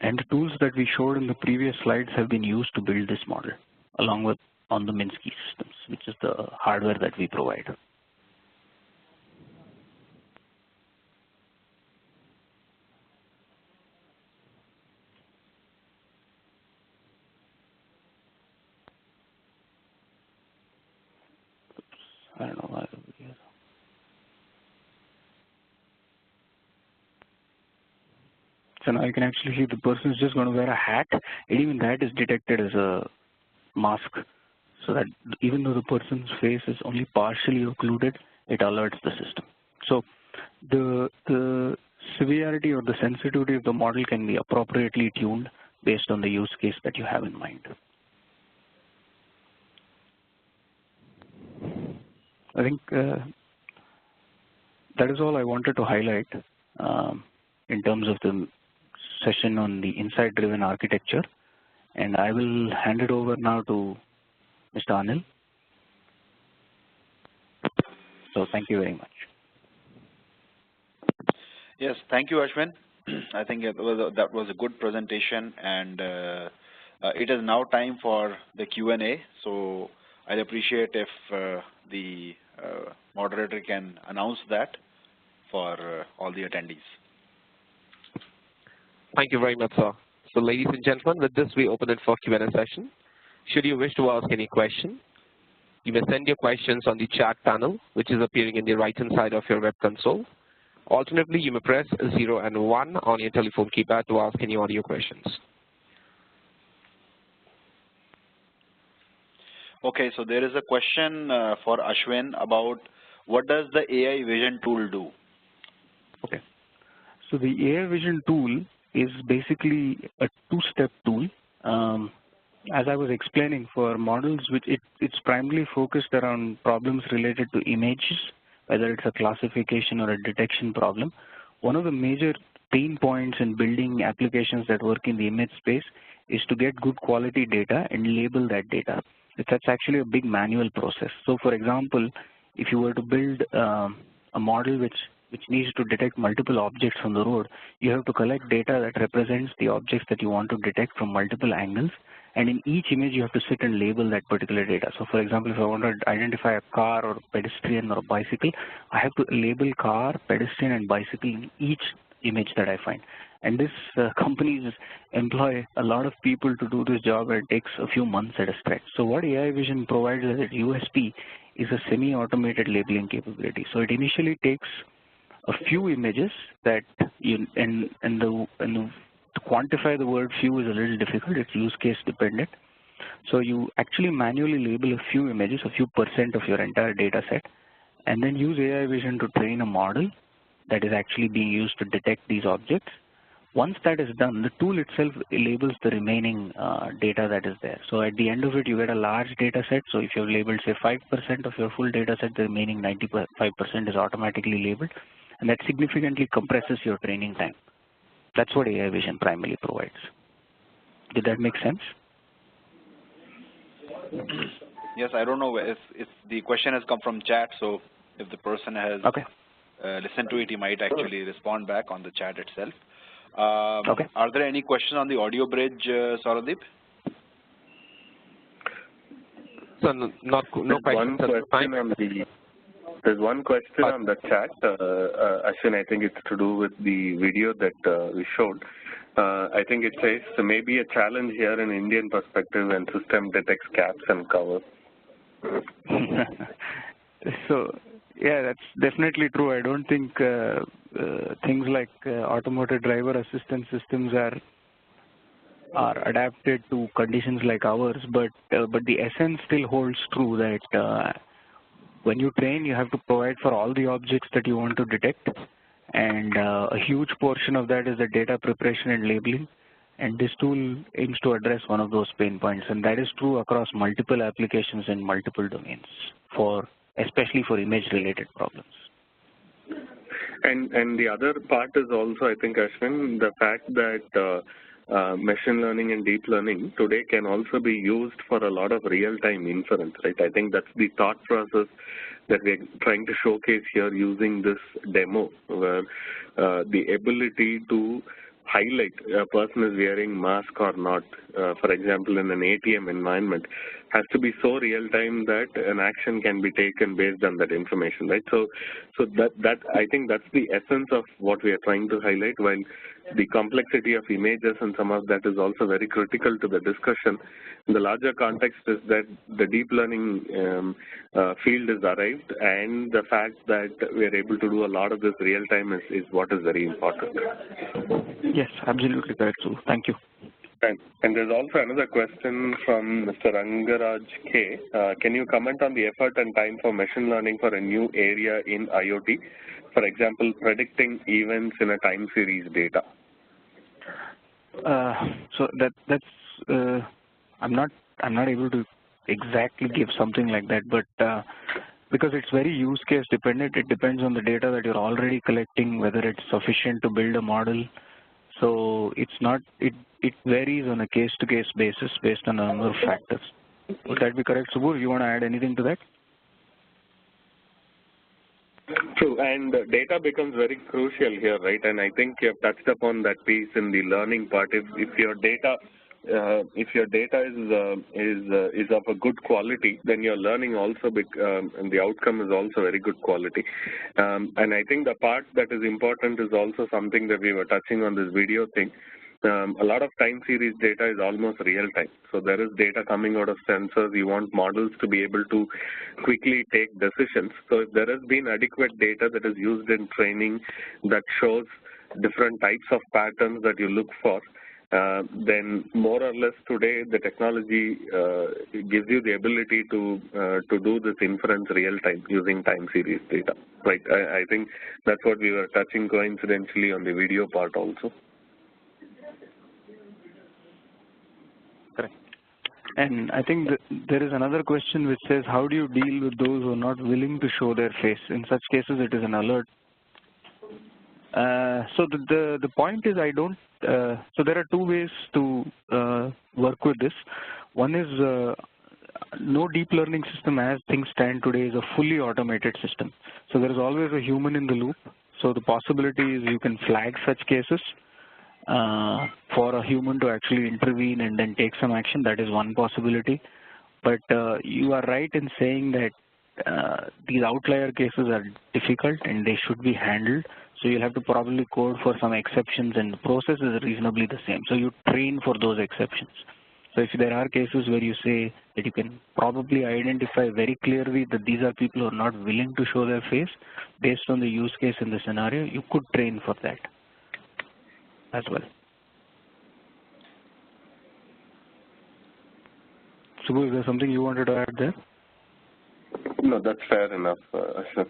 And the tools that we showed in the previous slides have been used to build this model, along with on the Minsky systems, which is the hardware that we provide. I don't know why the video is. So now you can actually see the person is just going to wear a hat, and even that is detected as a mask, so that even though the person's face is only partially occluded, it alerts the system. So the severity or the sensitivity of the model can be appropriately tuned based on the use case that you have in mind. I think that is all I wanted to highlight in terms of the session on the insight-driven architecture. And I will hand it over now to Mr. Anil. So thank you very much. Yes, thank you, Ashwin. I think that was a good presentation, and it is now time for the Q&A. So I'd appreciate if the moderator can announce that for all the attendees. Thank you very much, sir. So ladies and gentlemen, with this we open it for Q&A session. Should you wish to ask any question, you may send your questions on the chat panel, which is appearing in the right-hand side of your web console. Alternatively, you may press 0 and 1 on your telephone keypad to ask any audio questions. Okay, so there is a question for Ashwin about what does the AI Vision tool do? Okay. So the AI Vision tool is basically a two-step tool. As I was explaining, for models, which it's primarily focused around problems related to images, whether it's a classification or a detection problem. One of the major pain points in building applications that work in the image space is to get good quality data and label that data. That's actually a big manual process. So for example, if you were to build a model which needs to detect multiple objects on the road, you have to collect data that represents the objects that you want to detect from multiple angles. And in each image, you have to sit and label that particular data. So for example, if I want to identify a car or a pedestrian or a bicycle, I have to label car, pedestrian, and bicycle in each image that I find. And this companies employ a lot of people to do this job, and it takes a few months at a stretch. So what AI Vision provides as a USP is a semi-automated labeling capability. So it initially takes a few images that you to quantify the word few is a little difficult. It's use case dependent. So you actually manually label a few images, a few % of your entire data set, and then use AI Vision to train a model that is actually being used to detect these objects. Once that is done, the tool itself labels the remaining data that is there. So at the end of it, you get a large data set. So if you have labeled, say, 5% of your full data set, the remaining 95% is automatically labeled, and that significantly compresses your training time. That's what AI Vision primarily provides. Did that make sense? Yes, I don't know if the question has come from chat, so if the person has listened to it, he might actually respond back on the chat itself. Are there any questions on the audio bridge, Sauradeep? So no questions. There's one question on the chat. Ashwin, I think it's to do with the video that we showed. I think it says maybe a challenge here in Indian perspective when system detects caps and covers. So, yeah, that's definitely true. I don't think things like automotive driver assistance systems are adapted to conditions like ours, but the essence still holds true that when you train, you have to provide for all the objects that you want to detect, and a huge portion of that is the data preparation and labeling, and this tool aims to address one of those pain points, and that is true across multiple applications in multiple domains, especially for image-related problems. And the other part is also, I think, Ashwin, the fact that machine learning and deep learning today can also be used for a lot of real-time inference, right? I think that's the thought process that we're trying to showcase here using this demo, where the ability to highlight a person is wearing mask or not, for example, in an ATM environment, has to be so real-time that an action can be taken based on that information, right? So that I think that's the essence of what we are trying to highlight, while the complexity of images and some of that is also very critical to the discussion. The larger context is that the deep learning field is arrived, and the fact that we are able to do a lot of this real-time is what is very important. Yes, absolutely correct, Sue. Thank you. And there's also another question from Mr. Rangaraj K. Can you comment on the effort and time for machine learning for a new area in IoT? For example, predicting events in a time series data. So that's I'm not able to exactly give something like that, but because it's very use case dependent, it depends on the data that you're already collecting, whether it's sufficient to build a model. So it's not, it varies on a case-to-case basis based on a number of factors. Would that be correct, Subbu? You want to add anything to that? True, and data becomes very crucial here, right? And I think you have touched upon that piece in the learning part. If your data is of a good quality, then your learning also and the outcome is also very good quality. And I think the part that is important is also something that we were touching on this video thing. A lot of time series data is almost real time. So there is data coming out of sensors. You want models to be able to quickly take decisions. So if there has been adequate data that is used in training that shows different types of patterns that you look for, then more or less today the technology gives you the ability to do this inference real time using time series data. Right? I think that's what we were touching coincidentally on the video part also. Correct. And I think there is another question which says, how do you deal with those who are not willing to show their face? In such cases, it is an alert. So the point is, so there are two ways to work with this. One is no deep learning system as things stand today is a fully automated system. So there is always a human in the loop. So the possibility is you can flag such cases for a human to actually intervene and then take some action. That is one possibility. But you are right in saying that these outlier cases are difficult and they should be handled. So you'll have to probably code for some exceptions, and the process is reasonably the same. So you train for those exceptions. So if there are cases where you say that you can probably identify very clearly that these are people who are not willing to show their face based on the use case in the scenario, you could train for that as well. Subbu, is there something you wanted to add there? No, that's fair enough, Ashok.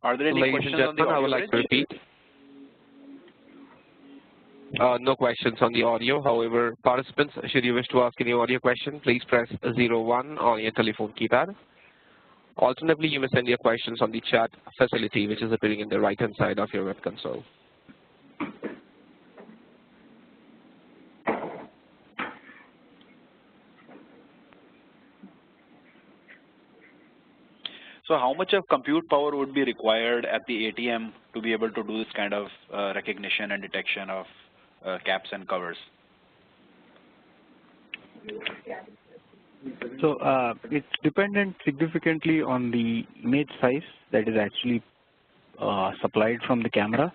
Are there any questions on the audio? I would like to repeat. No questions on the audio. However, participants, should you wish to ask any audio question, please press 01 on your telephone keypad. Alternatively, you may send your questions on the chat facility, which is appearing in the right-hand side of your web console. So how much of compute power would be required at the ATM to be able to do this kind of recognition and detection of caps and covers? So it's dependent significantly on the image size that is actually supplied from the camera,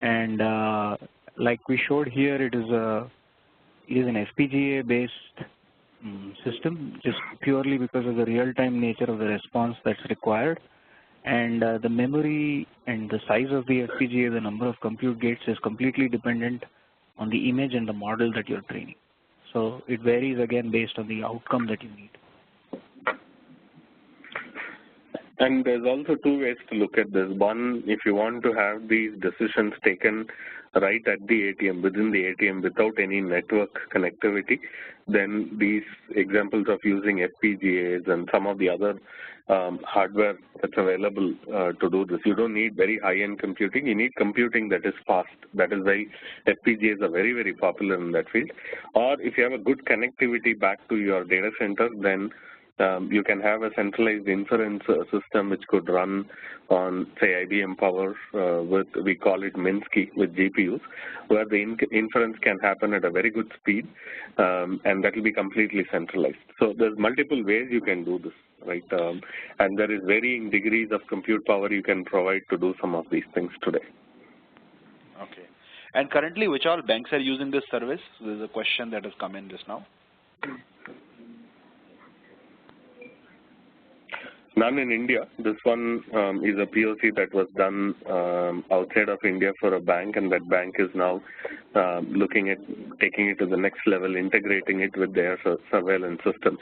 and like we showed here, it is an FPGA-based system, just purely because of the real-time nature of the response that's required, and the memory and the size of the FPGA, the number of compute gates, is completely dependent on the image and the model that you're training. So it varies again based on the outcome that you need. And there's also two ways to look at this. One, if you want to have these decisions taken right at the ATM, within the ATM, without any network connectivity, then these examples of using FPGAs and some of the other hardware that's available to do this. You don't need very high-end computing. You need computing that is fast. That is why FPGAs are very, very popular in that field. Or if you have a good connectivity back to your data center, then you can have a centralized inference system which could run on, say, IBM Power with, we call it Minsky, with GPUs, where the inference can happen at a very good speed, and that will be completely centralized. So there's multiple ways you can do this, right? And there is varying degrees of compute power you can provide to do some of these things today. Okay. And currently, which all banks are using this service? There's a question that has come in just now. None in India. This one is a POC that was done outside of India for a bank, and that bank is now looking at taking it to the next level, integrating it with their surveillance systems.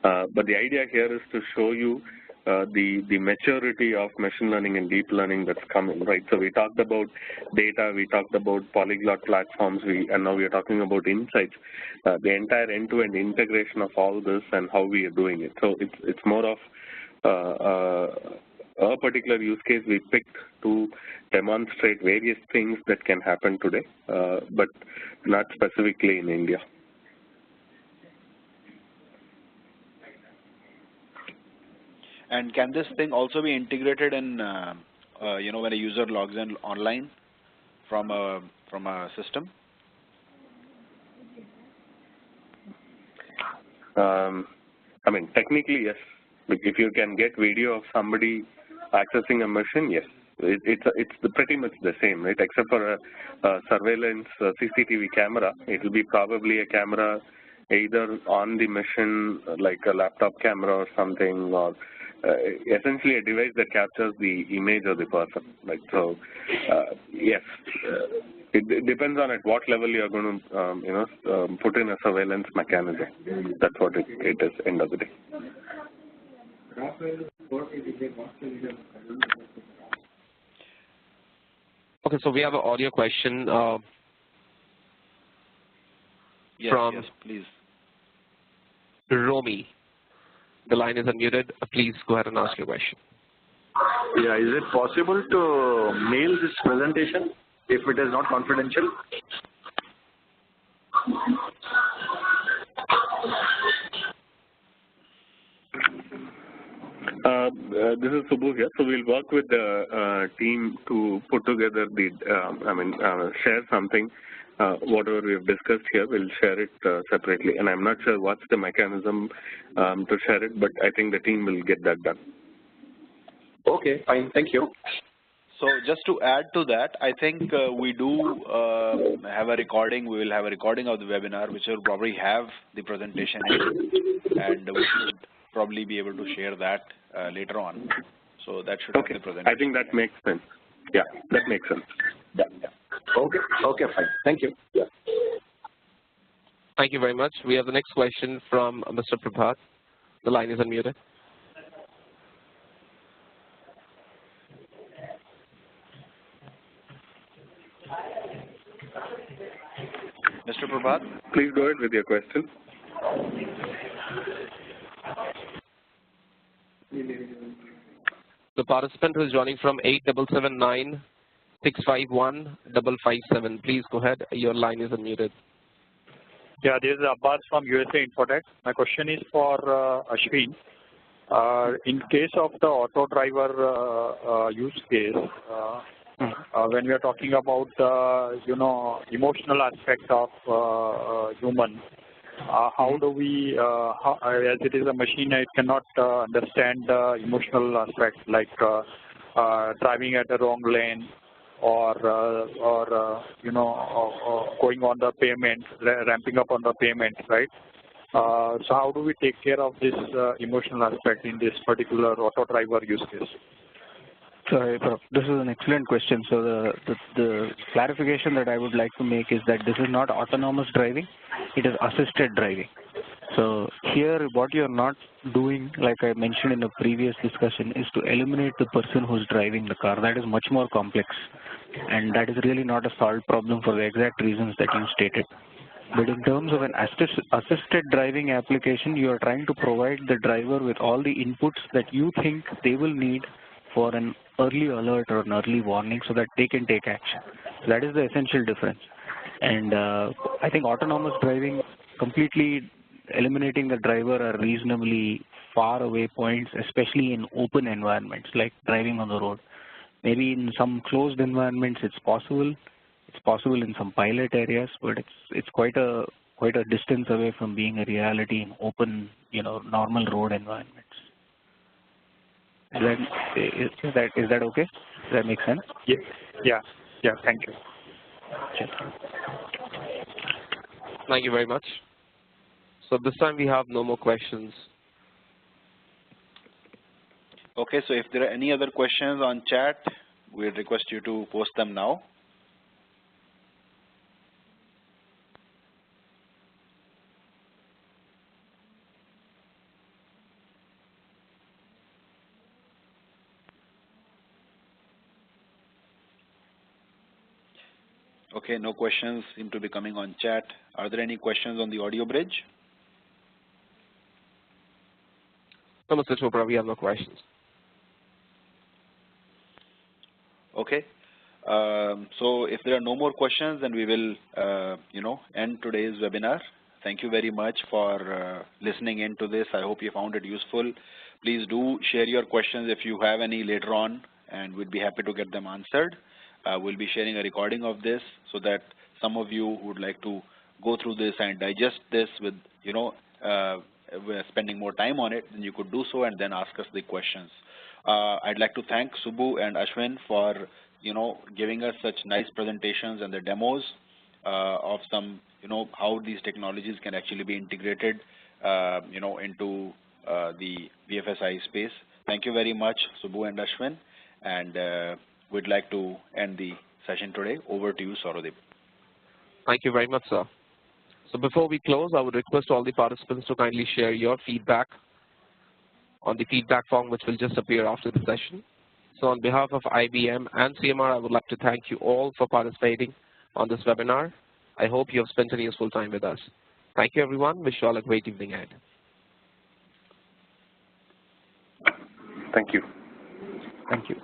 But the idea here is to show you the maturity of machine learning and deep learning that's coming, right? So we talked about data, we talked about polyglot platforms, and now we are talking about insights, the entire end-to-end integration of all this and how we are doing it. So it's more of a particular use case we picked to demonstrate various things that can happen today, but not specifically in India. And can this thing also be integrated in, when a user logs in online from a system? I mean, technically, yes. If you can get video of somebody accessing a machine, yes. It's pretty much the same, right? Except for a surveillance CCTV camera, it will be probably a camera either on the machine, like a laptop camera or something, or essentially a device that captures the image of the person, right? So, yes, it depends on at what level you are going to, put in a surveillance mechanism. That's what it is, end of the day. Okay, so we have an audio question. from yes, please. Romy. The line is unmuted. Please go ahead and ask your question. Yeah, is it possible to mail this presentation if it is not confidential? This is Subbu here. So we'll work with the team to put together the, share something. Whatever we have discussed here, we'll share it separately. And I'm not sure what's the mechanism to share it, but I think the team will get that done. Okay, fine. Thank you. So just to add to that, I think we do have a recording. We will have a recording of the webinar, which will probably have the presentation in, and we should probably be able to share that later on. So that should have the presentation. I think that makes sense. Yeah, that makes sense. Yeah. Okay, fine. Thank you. Yeah. Thank you very much. We have the next question from Mr. Prabhat. The line is unmuted. Mr. Prabhat? Please go ahead with your question. The participant who is joining from 8779-651-557. Please go ahead. Your line is unmuted. Yeah, this is Abbas from USA Infotech. My question is for Ashwin. In case of the auto driver use case, when we are talking about emotional aspect of human, how do we, as it is a machine, it cannot understand the emotional aspect, like driving at the wrong lane, or going on the payment, ramping up on the payment, right? So how do we take care of this emotional aspect in this particular auto driver use case? Sorry, this is an excellent question. So the clarification that I would like to make is that this is not autonomous driving, it is assisted driving. So here what you're not doing, like I mentioned in a previous discussion, is to eliminate the person who's driving the car. That is much more complex, and that is really not a solved problem for the exact reasons that you stated. But in terms of an assisted driving application, you are trying to provide the driver with all the inputs that you think they will need for an early alert or an early warning so that they can take action. That is the essential difference. And I think autonomous driving, completely eliminating the driver are reasonably far away points, especially in open environments like driving on the road. Maybe in some closed environments it's possible. It's possible in some pilot areas, but it's quite a distance away from being a reality in open, normal road environments. Is that okay? Does that make sense? Yeah. Thank you. Sure. Thank you very much. So this time we have no more questions. Okay, so if there are any other questions on chat, we request you to post them now. Okay, no questions seem to be coming on chat. Are there any questions on the audio bridge? No, Mr. Chopra, we have no questions. Okay. So if there are no more questions, then we will, end today's webinar. Thank you very much for listening into this. I hope you found it useful. Please do share your questions if you have any later on, and we'd be happy to get them answered. We'll be sharing a recording of this so that some of you who would like to go through this and digest this with, we're spending more time on it, then you could do so and then ask us the questions. I'd like to thank Subbu and Ashwin for, giving us such nice presentations and the demos of some, how these technologies can actually be integrated, into the BFSI space. Thank you very much, Subbu and Ashwin, and we'd like to end the session today. Over to you, Sauradeep. Thank you very much, sir. So before we close, I would request all the participants to kindly share your feedback on the feedback form, which will just appear after the session. So on behalf of IBM and CMR, I would like to thank you all for participating on this webinar. I hope you have spent a useful time with us. Thank you, everyone. Wish you all a great evening ahead. Thank you. Thank you.